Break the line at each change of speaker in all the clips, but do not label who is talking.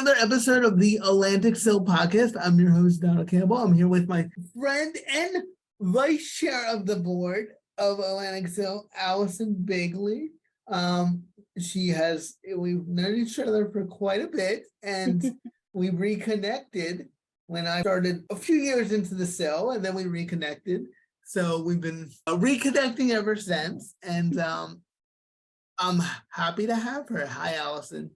another episode of the Atlantic CIL podcast. I'm your host, Donald Campbell. I'm here with my friend and vice chair of the board of Atlantic CIL, Alyson Bakley. We've known each other for quite a bit, and we reconnected when I started a few years into the CIL, and then we reconnected. So we've been reconnecting ever since, and I'm happy to have her. Hi, Alyson.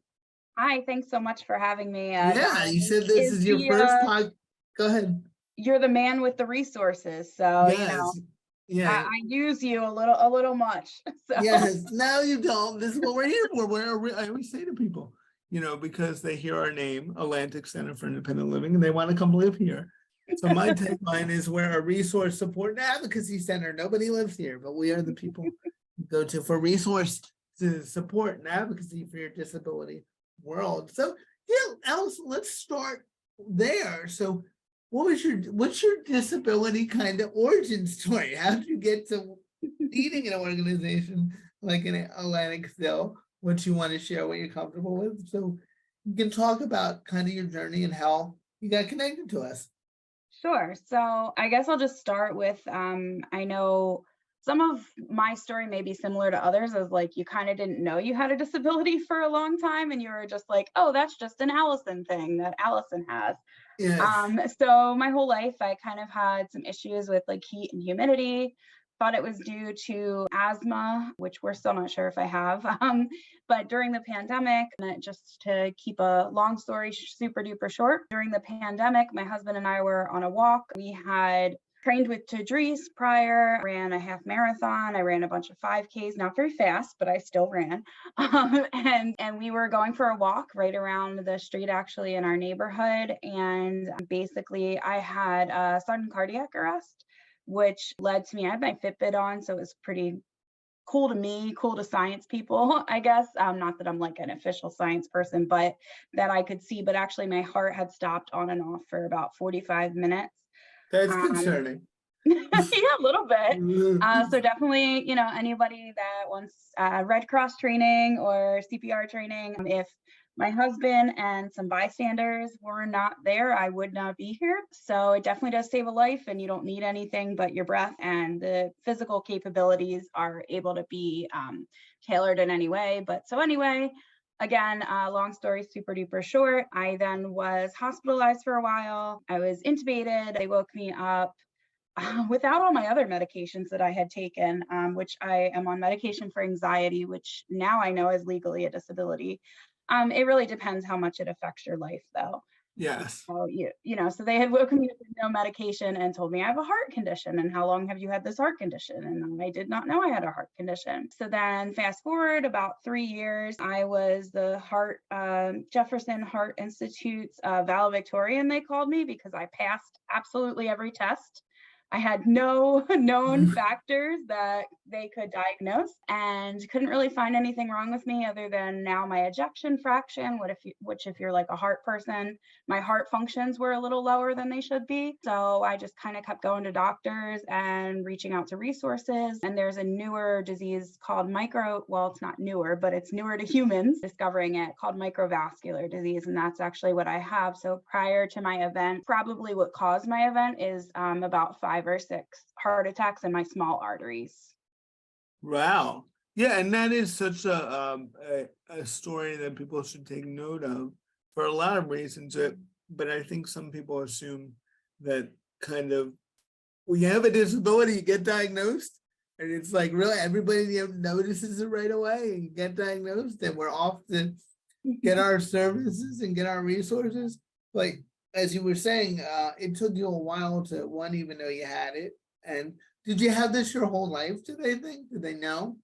Hi, thanks so much for having me.
Yeah, you said this is your first pod. Go ahead.
You're the man with the resources, so
Yes. Yeah.
I use you a little much. So.
Yes. No, you don't. This is what we're here for. I always say to people, because they hear our name, Atlantic Center for Independent Living, and they want to come live here. So my tagline is we're a resource, support, and advocacy center. Nobody lives here, but we are the people you go to for resource to support and advocacy for your disability world. So Alice, let's start there. So what's your disability kind of origin story? How did you get to leading an organization like an Atlantic CIL? What you want to share, what you're comfortable with? So you can talk about kind of your journey and how you got connected to us.
Sure. So I guess I'll just start with, I know some of my story may be similar to others, as like you kind of didn't know you had a disability for a long time, and you were just like, oh, that's just an Alyson thing that Alyson has.
Yes.
So my whole life I kind of had some issues with like heat and humidity. Thought it was due to asthma, which we're still not sure if I have. But during the pandemic, and just to keep a long story super duper short, during the pandemic, my husband and I were on a walk. We had trained with Tadris prior, ran a half marathon. I ran a bunch of 5Ks, not very fast, but I still ran. And we were going for a walk right around the street, actually, in our neighborhood. And basically, I had a sudden cardiac arrest, which led to me, I had my Fitbit on, so it was pretty cool to me, cool to science people, I guess. Not that I'm like an official science person, but that I could see. But actually, my heart had stopped on and off for about 45 minutes.
That's concerning.
Yeah, a little bit. So definitely, anybody that wants Red Cross training or CPR training, if my husband and some bystanders were not there, I would not be here. So it definitely does save a life, and you don't need anything but your breath, and the physical capabilities are able to be tailored in any way. But so anyway, again, long story super duper short, I then was hospitalized for a while. I was intubated. They woke me up without all my other medications that I had taken, which I am on medication for anxiety, which now I know is legally a disability. It really depends how much it affects your life, though.
Yes.
So so they had woken me up with no medication and told me I have a heart condition, and how long have you had this heart condition? And I did not know I had a heart condition. So then fast forward about 3 years, I was the Jefferson Heart Institute's valedictorian, they called me, because I passed absolutely every test. I had no known factors that they could diagnose, and couldn't really find anything wrong with me other than now my ejection fraction, which if you're like a heart person, my heart functions were a little lower than they should be. So I just kind of kept going to doctors and reaching out to resources. And there's a newer disease called it's not newer, but it's newer to humans discovering it, called microvascular disease. And that's actually what I have. So prior to my event, probably what caused my event is about 5 or 6 heart attacks in my small arteries.
Wow. Yeah, and that is such a story that people should take note of for a lot of reasons. But I think some people assume that kind of when you have a disability, you get diagnosed, and it's like really everybody notices it right away and get diagnosed, and we're off to get our services and get our resources. But as you were saying, it took you a while to even know you had it. And did you have this your whole life? Did they know?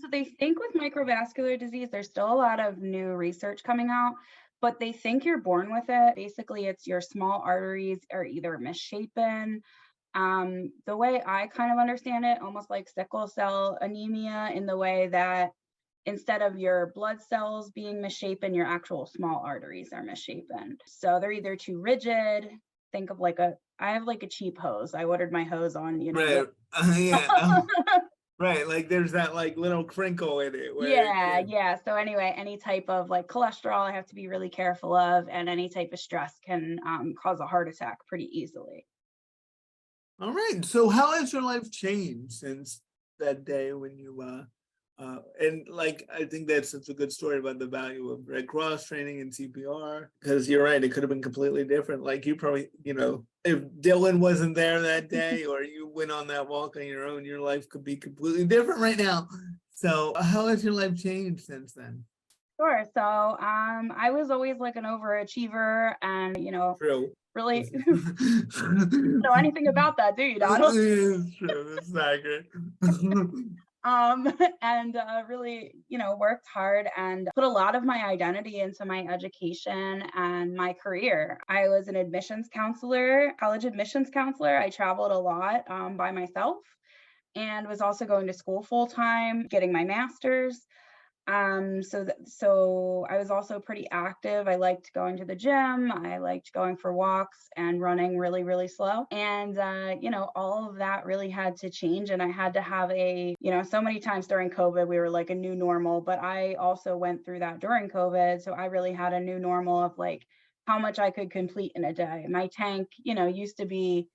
So they think with microvascular disease, there's still a lot of new research coming out, but they think you're born with it. Basically, it's your small arteries are either misshapen. The way I kind of understand it, almost like sickle cell anemia, in the way that instead of your blood cells being misshapen, your actual small arteries are misshapen. So they're either too rigid. Think of I have like a cheap hose. I ordered my hose on,
Right. Yeah. Right, like there's that like little crinkle in it where it
Yeah,
can.
yeah. So anyway, any type of like cholesterol I have to be really careful of, and any type of stress can cause a heart attack pretty easily.
All right. So how has your life changed since that day when you and like I think that's such a good story about the value of Red Cross training and CPR, because you're right, it could have been completely different. Like you probably, if Dylan wasn't there that day or you went on that walk on your own, your life could be completely different right now. So how has your life changed since then?
Sure. So I was always like an overachiever, and
True.
really
This
know anything about that, do you, Donald?
is true. This is accurate.
And really, worked hard and put a lot of my identity into my education and my career. I was an admissions counselor, college admissions counselor. I traveled a lot by myself, and was also going to school full time, getting my master's. So I was also pretty active. I liked going to the gym. I liked going for walks and running really, really slow. And all of that really had to change. And I had to have so many times during COVID, we were like a new normal, but I also went through that during COVID. So I really had a new normal of like how much I could complete in a day. My tank, used to be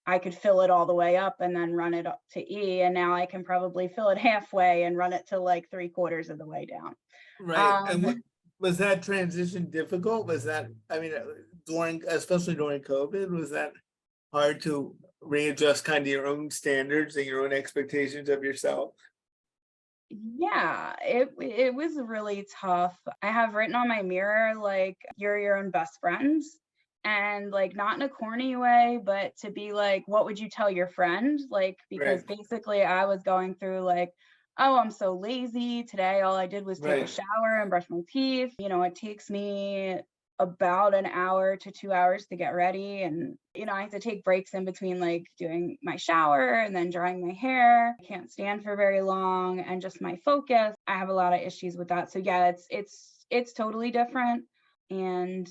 I could fill it all the way up and then run it up to E, and now I can probably fill it halfway and run it to like 3/4 of the way down.
Right. And
Um,
was that transition difficult? Was that, I mean, especially during COVID, was that hard to readjust kind of your own standards and your own expectations of yourself?
yeah, it was really tough. I have written on my mirror like you're your own best friend, and like not in a corny way, but to be like, what would you tell your friend? Like, because
Right.
basically I was going through like, oh, I'm so lazy. Today all I did was take a
Right.
shower and brush my teeth. It takes me about an hour to 2 hours to get ready. And, I have to take breaks in between like doing my shower and then drying my hair. I can't stand for very long, and just my focus. I have a lot of issues with that. So yeah, it's totally different. And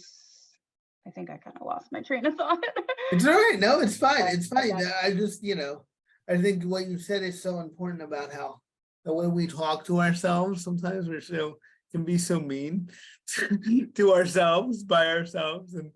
I think I kind of lost my train of thought.
It's all right. No, it's fine.
But
It's
I
fine.
guess,
I just, I think what you said is so important about how the way we talk to ourselves, sometimes can be so mean to ourselves by ourselves. And,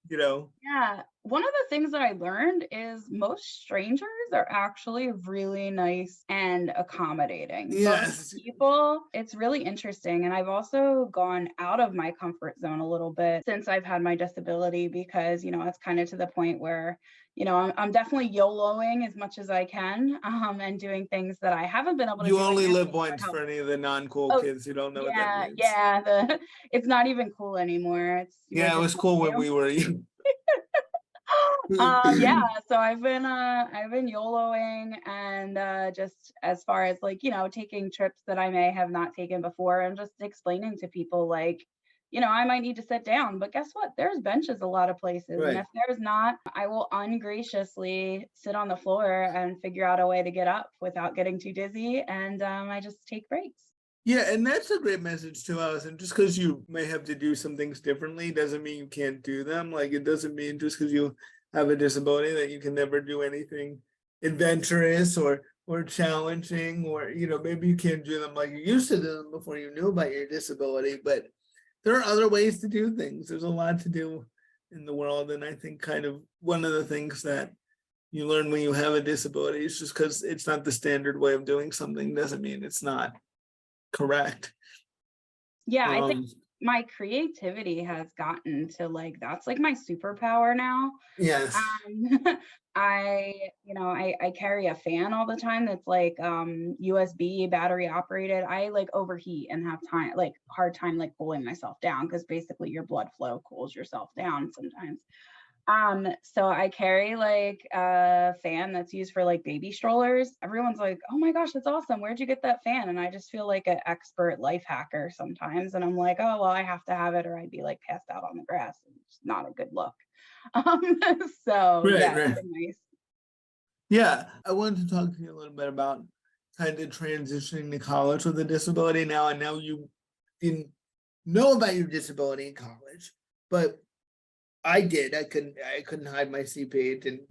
you know,
yeah. One of the things that I learned is most strangers are actually really nice and accommodating. Most
yes,
people, it's really interesting. And I've also gone out of my comfort zone a little bit since I've had my disability, because, it's kind of to the point where, I'm definitely YOLOing as much as I can, and doing things that I haven't been able to
you
do like
only live
camping for
once
health.
for any of the non-cool
Oh,
kids who don't know what that
yeah,
means.
yeah. It's not even cool anymore. You're
Yeah, it
just
was cool when we were
yeah, so I've been YOLOing, and just as far as like, taking trips that I may have not taken before, and just explaining to people like, I might need to sit down, but guess what? There's benches a lot of places. And
right.
if there's not, I will ungraciously sit on the floor and figure out a way to get up without getting too dizzy. And I just take breaks.
Yeah, and that's a great message to us. And just because you may have to do some things differently doesn't mean you can't do them. Like it doesn't mean just because you have a disability that you can never do anything adventurous or challenging, or maybe you can't do them like you used to do them before you knew about your disability. But there are other ways to do things. There's a lot to do in the world. And I think kind of one of the things that you learn when you have a disability is just because it's not the standard way of doing something doesn't mean it's not correct.
Yeah, I think
Um,
my creativity has gotten to like, that's like my superpower now.
yes,
I carry a fan all the time that's like USB battery operated. I like overheat and have hard time like cooling myself down, because basically your blood flow cools yourself down sometimes. So I carry like a fan that's used for like baby strollers. Everyone's like, "Oh my gosh, that's awesome. Where'd you get that fan?" And I just feel like an expert life hacker sometimes. And I'm like, "Oh, well, I have to have it or I'd be like passed out on the grass. And it's not a good look." Um, so
right,
yeah,
right.
it's been nice.
Yeah, I wanted to talk to you a little bit about kind of transitioning to college with a disability now. I know you didn't know about your disability in college, but I did. I couldn't hide my CP. It didn't,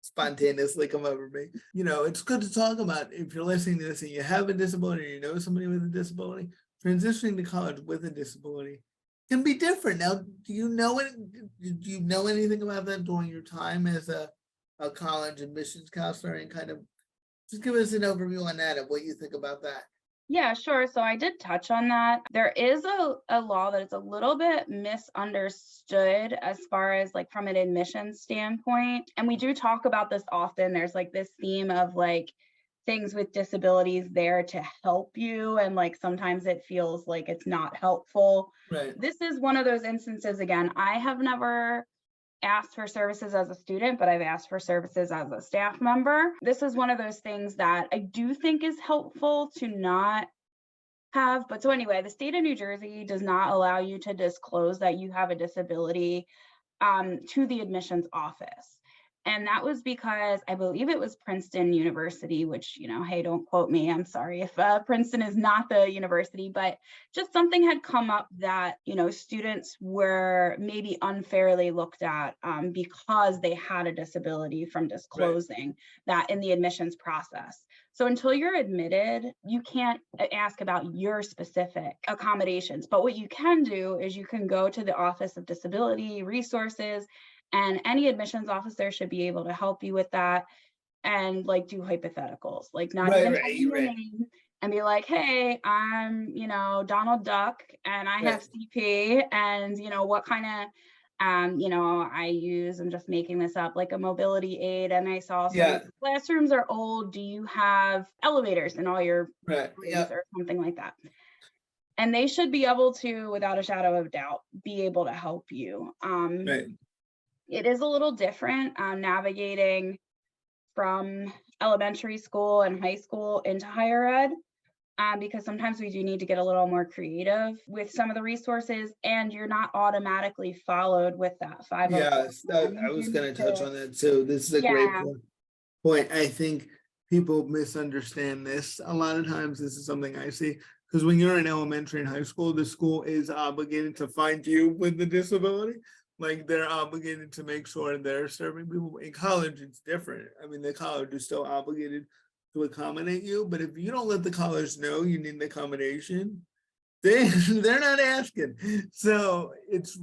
spontaneously come over me. You know, it's good to talk about if you're listening to this and you have a disability or you know somebody with a disability, transitioning to college with a disability can be different. Now, do you know anything about that during your time as a college admissions counselor, and kind of just give us an overview on that and what you think about that?
Yeah, sure. So I did touch on that. There is a law that is a little bit misunderstood as far as like from an admissions standpoint. And we do talk about this often. There's like this theme of like things with disabilities there to help you. And like sometimes it feels like it's not helpful.
Right.
This is one of those instances, again, I have never asked for services as a student, but I've asked for services as a staff member. This is one of those things that I do think is helpful to not have. But so anyway, the state of New Jersey does not allow you to disclose that you have a disability to the admissions office. And that was because I believe it was Princeton University, which, you know, hey, don't quote me. I'm sorry if Princeton is not the university, but just something had come up that, you know, students were maybe unfairly looked at because they had a disability from disclosing that in the admissions process. So until you're admitted, you can't ask about your specific accommodations. But what you can do is you can go to the Office of Disability Resources, and any admissions officer should be able to help you with that and like do hypotheticals, like not even have your name, and be like, hey, I'm, you know, Donald Duck and I have CP, and, you know, what kind of, you know, I use, I'm just making this up, like a mobility aid. And I saw some classrooms are old. Do you have elevators in all your rooms or something like that? And they should be able to, without a shadow of doubt, be able to help you. It is a little different navigating from elementary school and high school into higher ed, because sometimes we do need to get a little more creative with some of the resources, and you're not automatically followed with that 504.
Yes, I was going to touch on that too. This is a great point. I think people misunderstand this. A lot of times this is something I see, because when you're in elementary and high school, the school is obligated to find you with the disability. Like they're obligated to make sure they're serving people. In college, it's different. I mean, the college is still obligated to accommodate you, but if you don't let the college know you need an accommodation, they're not asking. So it's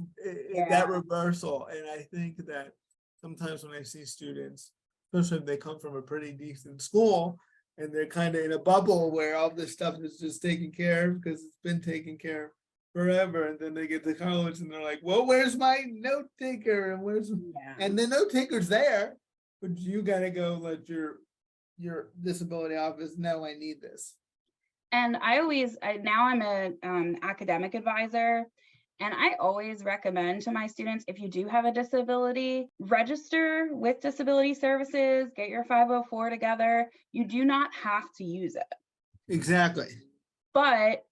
that reversal. And I think that sometimes when I see students, especially if they come from a pretty decent school and they're kind of in a bubble where all this stuff is just taken care of because it's been taken care of forever, and then they get to college and they're like, well, where's my note taker, and where's and the note taker's there, but you got to go let your disability office know I need this.
And now I'm an academic advisor, and I always recommend to my students, if you do have a disability, register with disability services, get your 504 together. You do not have to use it.
Exactly.
But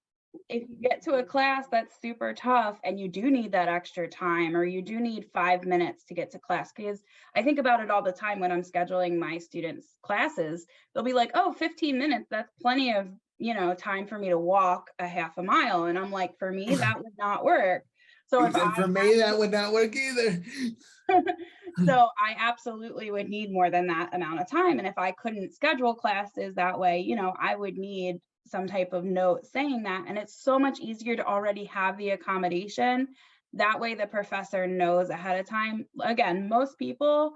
if you get to a class that's super tough and you do need that extra time, or you do need 5 minutes to get to class, because I think about it all the time when I'm scheduling my students' classes, they'll be like, oh, 15 minutes, that's plenty of, you know, time for me to walk a half a mile. And I'm like, for me, that would not work. So
for me, that would not work either.
So I absolutely would need more than that amount of time. And if I couldn't schedule classes that way, you know, I would need some type of note saying that. And it's so much easier to already have the accommodation. That way the professor knows ahead of time. Again, most people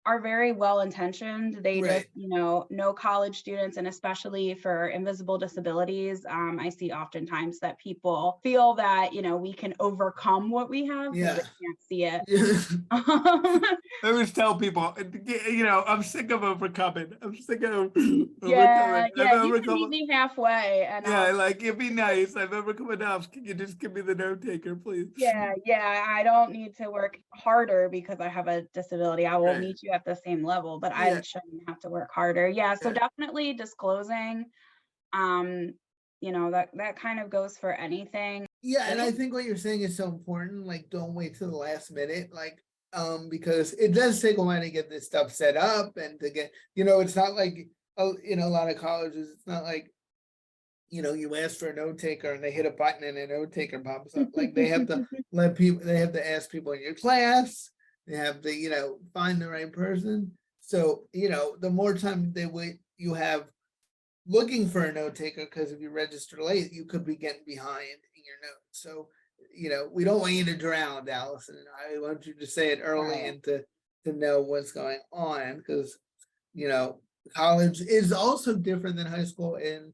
are very well intentioned. They just, you know college students, and especially for invisible disabilities, I see oftentimes that people feel that, you know, we can overcome what we have because they can't see it.
I always tell people, you know, I'm sick of overcoming. I'm sick of
overcoming. You can meet me halfway. And
like, it'd be nice. I've overcome enough. Can you just give me the note taker, please?
Yeah, I don't need to work harder because I have a disability. I will meet you at the same level, but I shouldn't have to work harder. So definitely disclosing, you know, that kind of goes for anything.
And I think what you're saying is so important. Like, don't wait till the last minute, like, because it does take a while to get this stuff set up and to get, you know, it's not like, you know, a lot of colleges, it's not like, you know, you ask for a note taker and they hit a button and a note taker pops up. Like, they have to they have to ask people in your class. They have to, you know, find the right person. So, the more time they wait, you have looking for a note taker, because if you register late, you could be getting behind in your notes. So, we don't want you to drown, Allison. I want you to say it early
Right.
and to know what's going on, because, college is also different than high school, and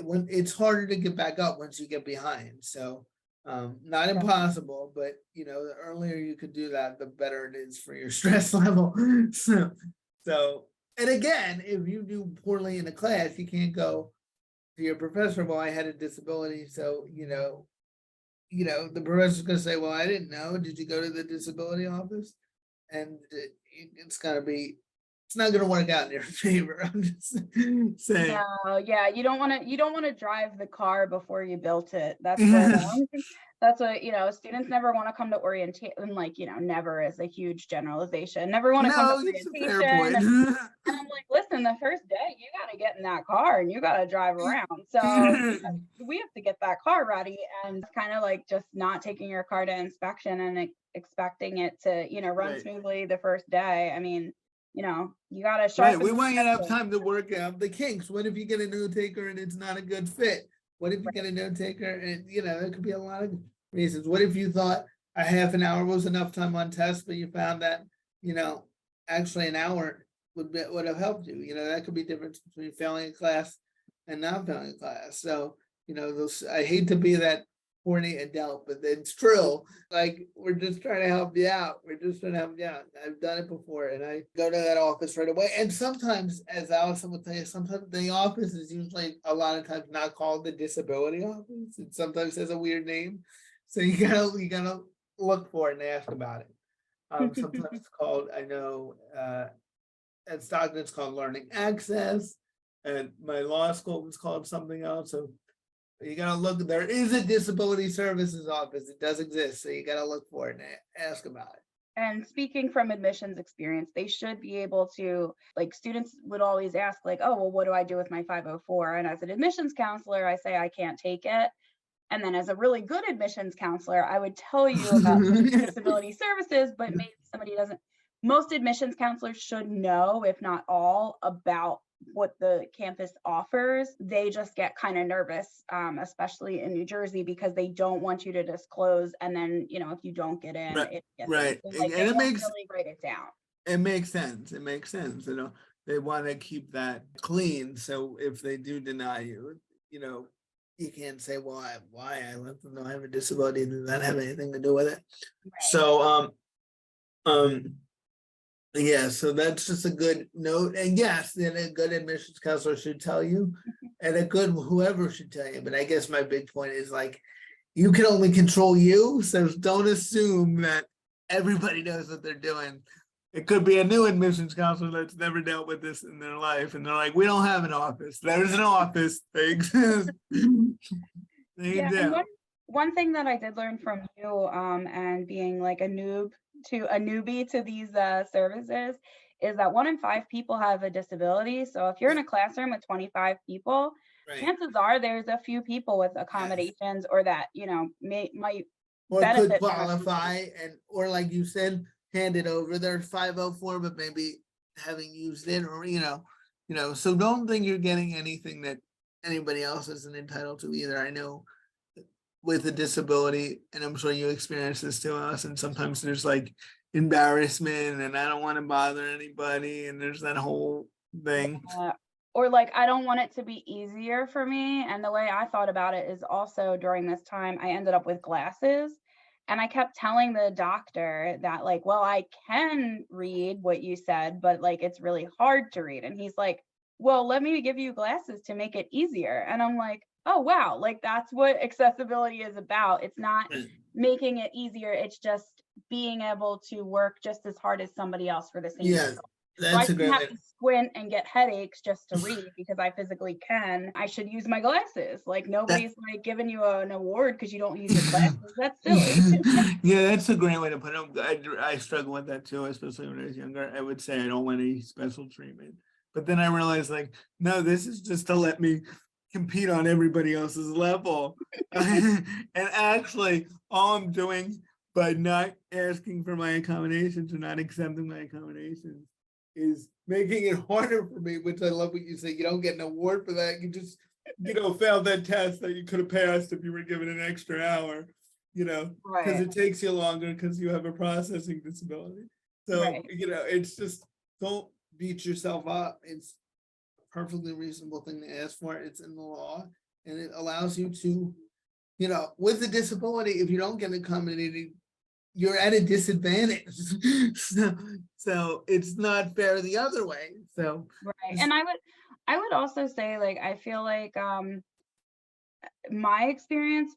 when it's harder to get back up once you get behind. So, not impossible, but the earlier you could do that, the better it is for your stress level. So, and again, if you do poorly in a class, you can't go to your professor, well, I had a disability, so the professor's gonna say, well, I didn't know. Did you go to the disability office? And it's not gonna work out in your favor. I'm just saying.
No, yeah, you don't want to drive the car before you built it. That's what students never want to come to orientation, and never is a huge generalization. Never want to come to
No, it's a fair
orientation.
point.
And I'm like, listen, the first day you got to get in that car and you got to drive around. So we have to get that car ready, and kind of like just not taking your car to inspection and expecting it to, run
Right.
smoothly the first day. I mean, you got to
Right,
sharpen
we
the
want you to have
pencil.
time to work out the kinks. What if you get a note taker and it's not a good fit? What if you get a note taker and, there could be a lot of reasons. What if you thought a half an hour was enough time on test, but you found that, actually an hour would have helped you. That could be the difference between failing a class and not failing a class. So, I hate to be that horny adult, but it's true. Like, we're just trying to help you out. We're just trying to help you out. I've done it before, and I go to that office right away. And sometimes, as Allison will tell you, sometimes the office is usually a lot of times not called the disability office. It sometimes has a weird name. So you gotta look for it and ask about it. Sometimes it's called, I know, at Stockton it's called Learning Access, and my law school was called something else. So you gotta look. There is a disability services office. It does exist, so you gotta look for it and ask about it.
And speaking from admissions experience, they should be able to, students would always ask, oh, well, what do I do with my 504? And as an admissions counselor, I say I can't take it. And then as a really good admissions counselor, I would tell you about disability services, but maybe somebody doesn't. Most admissions counselors should know, if not all, about what the campus offers. They just get kind of nervous, especially in New Jersey, because they don't want you to disclose. And then, if you don't get in,
Right,
it gets
right.
in.
And
They
it
won't
makes
really write it down.
it makes sense. It makes sense. They want to keep that clean. So if they do deny you, you can't say, well, why I let them know I have a disability and does that have anything to do with it.
Right.
So yeah, so that's just a good note. And yes, then a good admissions counselor should tell you, and a good whoever should tell you. But I guess my big point is, you can only control you, so don't assume that everybody knows what they're doing. It could be a new admissions counselor that's never dealt with this in their life, and they're like, "We don't have an office. There's an office. They exist."
Yeah, and one thing that I did learn from you, and being like a newbie to these services, is that 1 in 5 people have a disability. So if you're in a classroom with 25 people,
Right.
chances are there's a few people with accommodations or that might
Or
benefit
could
from
qualify, or like you said, hand it over their 504, but maybe having used it, or so don't think you're getting anything that anybody else isn't entitled to either. I know with a disability, and I'm sure you experience this too, us, and sometimes there's embarrassment and I don't want to bother anybody, and there's that whole thing.
Or I don't want it to be easier for me. And the way I thought about it is also during this time, I ended up with glasses. And I kept telling the doctor that well, I can read what you said, but it's really hard to read. And he's like, well, let me give you glasses to make it easier. And I'm like, oh, wow. That's what accessibility is about. It's not making it easier. It's just being able to work just as hard as somebody else for the same result. So I shouldn't have to squint and get headaches just to read because I physically can. I should use my glasses. Nobody's giving you an award because you don't use your glasses. That's silly.
Yeah, that's a great way to put it. I struggle with that too, especially when I was younger. I would say I don't want any special treatment. But then I realized no, this is just to let me compete on everybody else's level. And actually, all I'm doing by not asking for my accommodations or not accepting my accommodations is making it harder for me, which I love what you say. You don't get an award for that. You just, failed that test that you could have passed if you were given an extra hour, because
Right.
it takes you longer because you have a processing disability. So,
Right.
it's just, don't beat yourself up. It's a perfectly reasonable thing to ask for. It's in the law, and it allows you to, with a disability, if you don't get accommodated, you're at a disadvantage. So it's not fair the other way. So
Right. And I would also say, like, I feel like my experience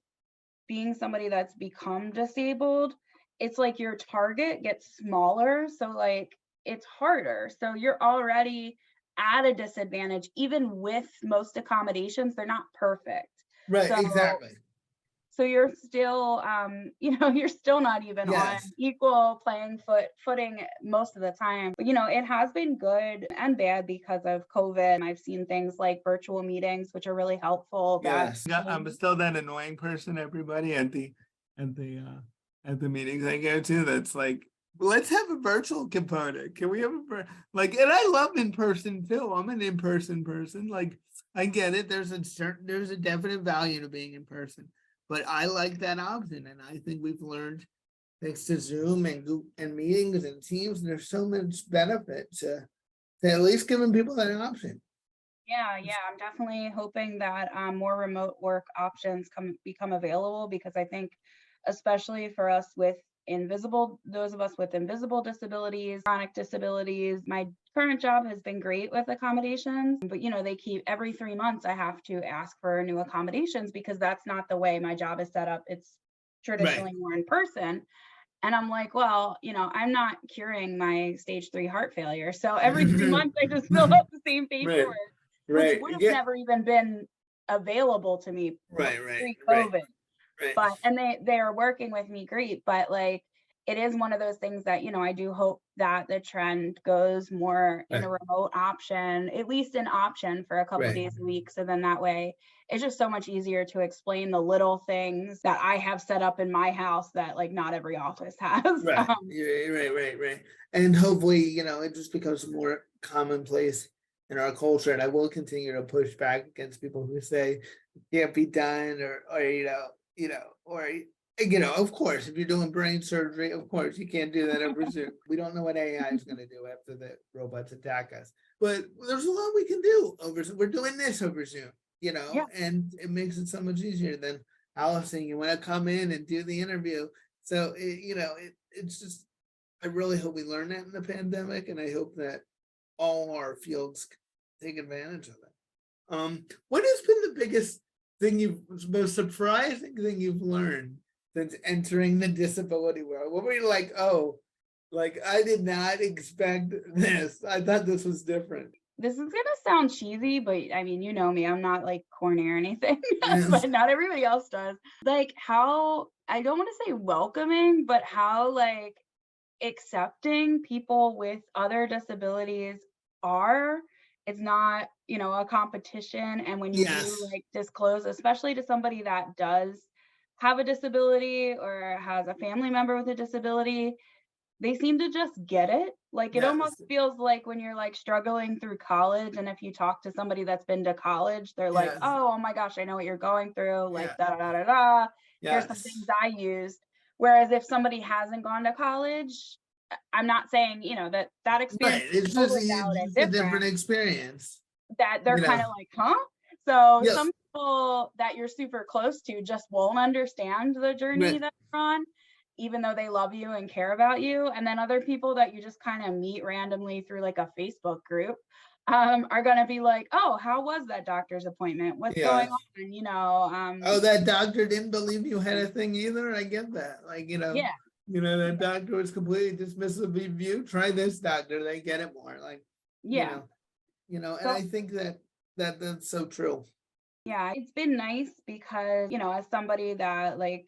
being somebody that's become disabled, it's like your target gets smaller. So like it's harder. So you're already at a disadvantage, even with most accommodations, they're not perfect.
right,
So
exactly.
so you're still you're still not even on
Yes.
equal playing footing most of the time. But it has been good and bad because of COVID. I've seen things like virtual meetings, which are really helpful.
Yes. Yeah, I'm still that annoying person, everybody at the meetings I go to, that's like, let's have a virtual component. Can we have and I love in person too. I'm an in-person person. Like, I get it. There's a definite value to being in person. But I like that option, and I think we've learned, thanks to Zoom and Google and meetings and Teams, there's so much benefit to at least giving people that option.
Yeah, I'm definitely hoping that more remote work options become available, because I think, especially for us with those of us with invisible disabilities, chronic disabilities, my current job has been great with accommodations, but they keep every 3 months I have to ask for new accommodations because that's not the way my job is set up. It's traditionally more in person. And I'm like, well, I'm not curing my stage 3 heart failure. So every 3 months I just fill out the same paperwork. Which would have never even been available to me pre-COVID. But and they are working with me great, but like it is one of those things that I do hope that the trend goes more in a remote option, at least an option for a couple of days a week. So then that way it's just so much easier to explain the little things that I have set up in my house that like not every office has.
Right. And hopefully, it just becomes more commonplace in our culture. And I will continue to push back against people who say it can't be done, of course, if you're doing brain surgery, of course you can't do that over Zoom. We don't know what AI is going to do after the robots attack us, but there's a lot we can do over Zoom. We're doing this over Zoom, and it makes it so much easier than Alyson, you want to come in and do the interview. So it's just, I really hope we learn that in the pandemic, and I hope that all our fields take advantage of it. What has been the biggest thing most surprising thing you've learned since entering the disability world? What were you like, oh, like I did not expect this. I thought this was different.
This is gonna sound cheesy, but I mean, you know me, I'm not like corny or anything,
Yes.
but not everybody else does. Like how, I don't want to say welcoming, but how like accepting people with other disabilities are. It's not, a competition. And when you do like disclose, especially to somebody that does have a disability or has a family member with a disability, they seem to just get it. Like it almost feels like when you're like struggling through college, and if you talk to somebody that's been to college, they're like, oh my gosh, I know what you're going through. Like da da da da. Here's some things I used. Whereas if somebody hasn't gone to college, I'm not saying, that experience
it's
totally
just
valid and
a different experience.
that they're kind of like, huh? So some people that you're super close to just won't understand the journey that you're on, even though they love you and care about you. And then other people that you just kind of meet randomly through like a Facebook group are going to be like, oh, how was that doctor's appointment? What's going on?
Oh, that doctor didn't believe you had a thing either. I get that. Like, that doctor was completely dismissive of you. Try this doctor. They get it more. Like, and I think that's so true.
Yeah, it's been nice because, as somebody that like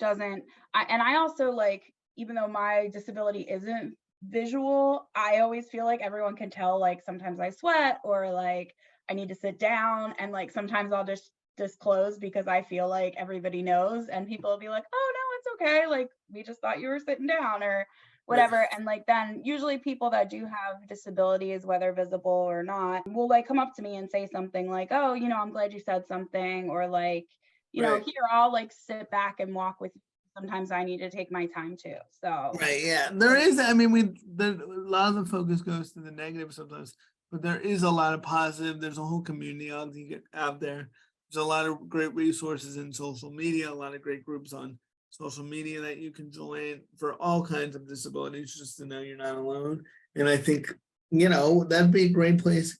I also like, even though my disability isn't visual, I always feel like everyone can tell, like sometimes I sweat or like I need to sit down, and like sometimes I'll just disclose because I feel like everybody knows, and people will be like, oh no, it's okay. Like we just thought you were sitting down or whatever. And like, then usually people that do have disabilities, whether visible or not, will like come up to me and say something like, oh, I'm glad you said something, or like,
Right.
here, I'll like sit back and walk with you. Sometimes I need to take my time too. So
Right, yeah, there is, I mean, a lot of the focus goes to the negative sometimes, but there is a lot of positive. There's a whole community out there. There's a lot of great resources in social media, a lot of great groups on social media that you can join for all kinds of disabilities, just to know you're not alone. And I think, that'd be a great place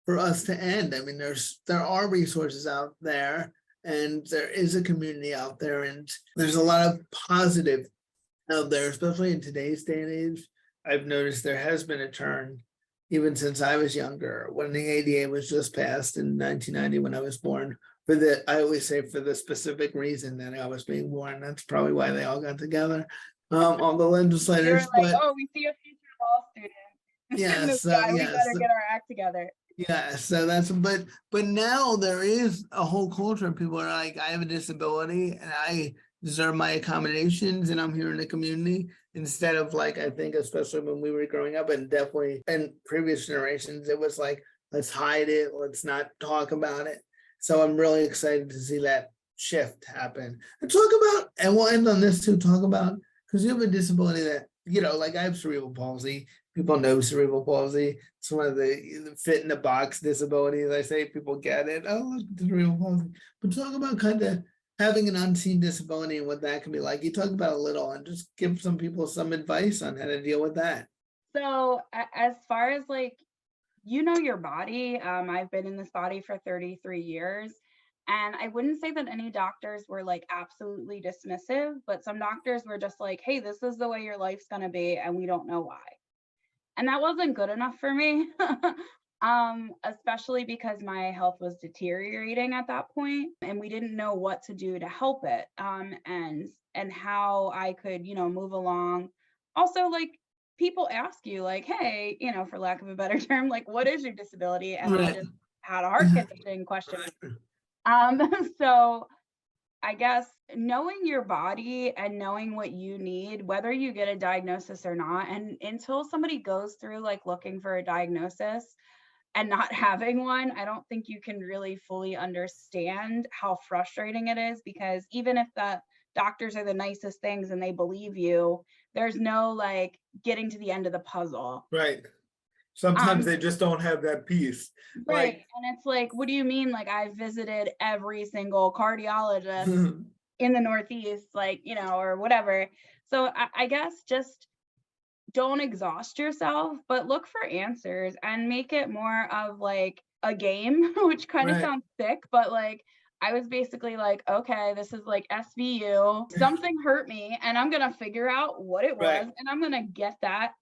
for us to end. I mean, there are resources out there, and there is a community out there, and there's a lot of positive out there, especially in today's day and age. I've noticed there has been a turn, even since I was younger, when the ADA was just passed in 1990 when I was born. I always say for the specific reason that I was being born. That's probably why they all got together, all the
they were
legislators.
like,
But
oh, we see a future law student in
yeah,
this
so
guy. We
yeah,
better
so
get our act together.
yeah, so but now there is a whole culture of people are like, I have a disability and I deserve my accommodations and I'm here in the community, instead of like, I think especially when we were growing up, and definitely in previous generations, it was like, let's hide it, let's not talk about it. So I'm really excited to see that shift happen. And talk about, and we'll end on this too, talk about, because you have a disability that, like I have cerebral palsy. People know cerebral palsy. It's one of the fit in the box disabilities. I say people get it. Oh, look, the cerebral palsy. But talk about kind of having an unseen disability and what that can be like. You talk about a little, and just give some people some advice on how to deal with that.
So as far as like, your body, I've been in this body for 33 years. And I wouldn't say that any doctors were like absolutely dismissive, but some doctors were just like, hey, this is the way your life's going to be, and we don't know why. And that wasn't good enough for me, especially because my health was deteriorating at that point, and we didn't know what to do to help it, and how I could, move along. Also, like, people ask you, like, hey, for lack of a better term, like, what is your disability? And I
Right.
just had a heart condition question. So I guess knowing your body and knowing what you need, whether you get a diagnosis or not, and until somebody goes through like looking for a diagnosis and not having one, I don't think you can really fully understand how frustrating it is, because even if the doctors are the nicest things and they believe you, there's no like getting to the end of the puzzle.
Right. Sometimes they just don't have that piece.
Right.
Like,
And it's like, what do you mean? Like, I visited every single cardiologist in the Northeast, like, or whatever. So I guess just don't exhaust yourself, but look for answers and make it more of like a game, which kind of
right.
sounds sick, but like, I was basically like, okay, this is like SVU. Something hurt me, and I'm going to figure out what it was,
Right.
and I'm going to get that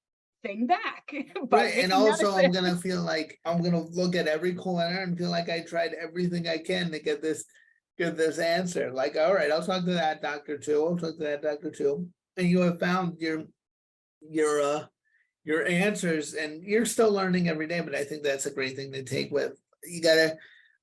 thing back by
Right. And
taking
also I'm
medicine.
gonna feel like I'm gonna look at every corner and feel like I tried everything I can to get this answer. Like, all right, I'll talk to that doctor too. I'll talk to that doctor too. And you have found your your answers, and you're still learning every day. But I think that's a great thing to take with.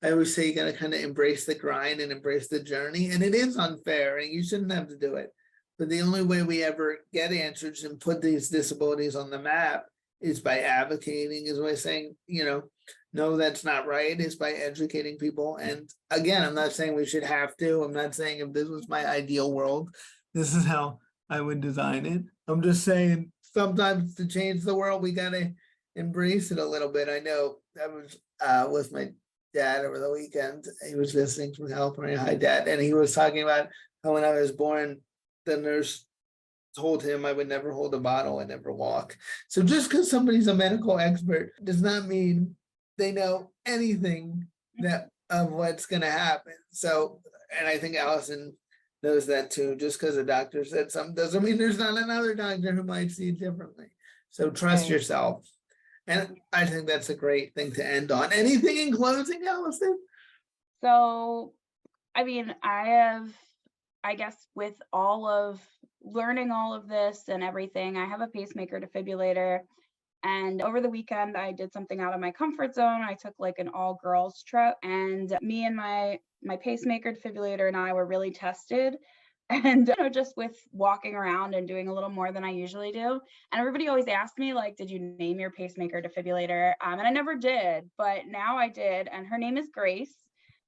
I always say you gotta kind of embrace the grind and embrace the journey. And it is unfair and you shouldn't have to do it. But the only way we ever get answers and put these disabilities on the map is by advocating, is by saying, no, that's not right, is by educating people. And again, I'm not saying we should have to. I'm not saying if this was my ideal world, this is how I would design it. I'm just saying sometimes to change the world, we gotta embrace it a little bit. I know I was with my dad over the weekend. He was visiting from California. Hi, Dad. And he was talking about how when I was born, the nurse told him I would never hold a bottle and never walk. So just because somebody's a medical expert does not mean they know anything that of what's going to happen. So, and I think Alyson knows that too. Just because a doctor said something doesn't mean there's not another doctor who might see it differently. So trust
Right.
yourself. And I think that's a great thing to end on. Anything in closing, Alyson?
So, I mean, I guess with all of learning all of this and everything, I have a pacemaker defibrillator. And over the weekend, I did something out of my comfort zone. I took like an all girls trip, and me and my pacemaker defibrillator and I were really tested And just with walking around and doing a little more than I usually do. And everybody always asked me, like, did you name your pacemaker defibrillator? And I never did, but now I did. And her name is Grace.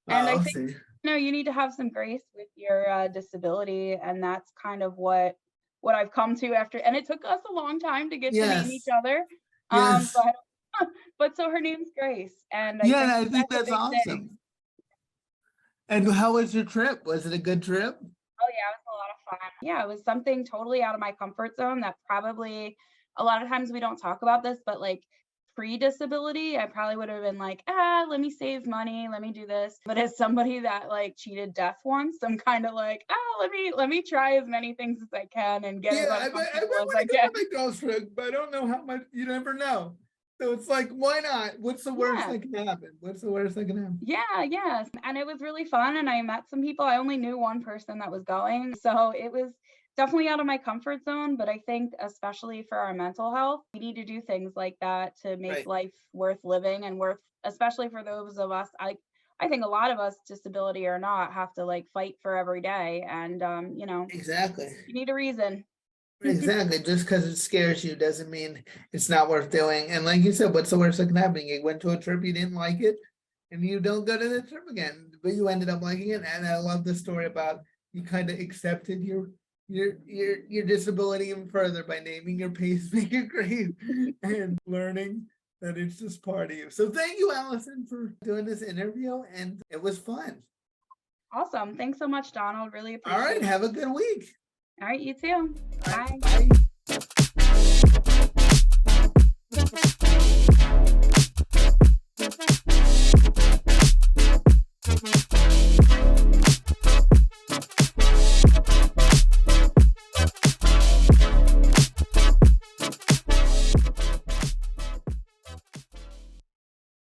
And I
Oh,
think,
see.
you need to have some grace with your disability. And that's kind of what I've come to after. And it took us a long time to get to name each
Yes.
other.
Yes.
But so her name's Grace. And
Yeah, and I
that's
think
a
that's
big thing.
awesome. And how was your trip? Was it a good trip?
Oh yeah, it was a lot of fun. Yeah, it was something totally out of my comfort zone that probably a lot of times we don't talk about this, but like pre-disability, I probably would have been like, let me save money, let me do this. But as somebody that like cheated death once, I'm kind of like, let me try as many things as I can and get as
Yeah, I might
uncomfortable as I
want to go
can.
to my girl's trip, but I don't know how much, you never know. So it's like, why not? What's the worst
Yeah.
that can happen? What's the worst that can happen?
Yeah, yes. And it was really fun. And I met some people. I only knew one person that was going. So it was definitely out of my comfort zone. But I think, especially for our mental health, we need to do things like that to make
Right.
life worth living and especially for those of us. I think a lot of us, disability or not, have to like fight for every day. And,
Exactly.
you need a reason.
Exactly. Just because it scares you doesn't mean it's not worth doing. And like you said, what's the worst that can happen? You went to a trip, you didn't like it, and you don't go to the trip again, but you ended up liking it. And I love the story about you kind of accepted your disability even further by naming your pacemaker Grace and learning that it's just part of you. So thank you, Alyson, for doing this interview, and it was fun.
Awesome. Thanks so much, Donald. Really
All
appreciate
right,
it.
have a good week.
All right, you too.
All right,
Bye.
bye.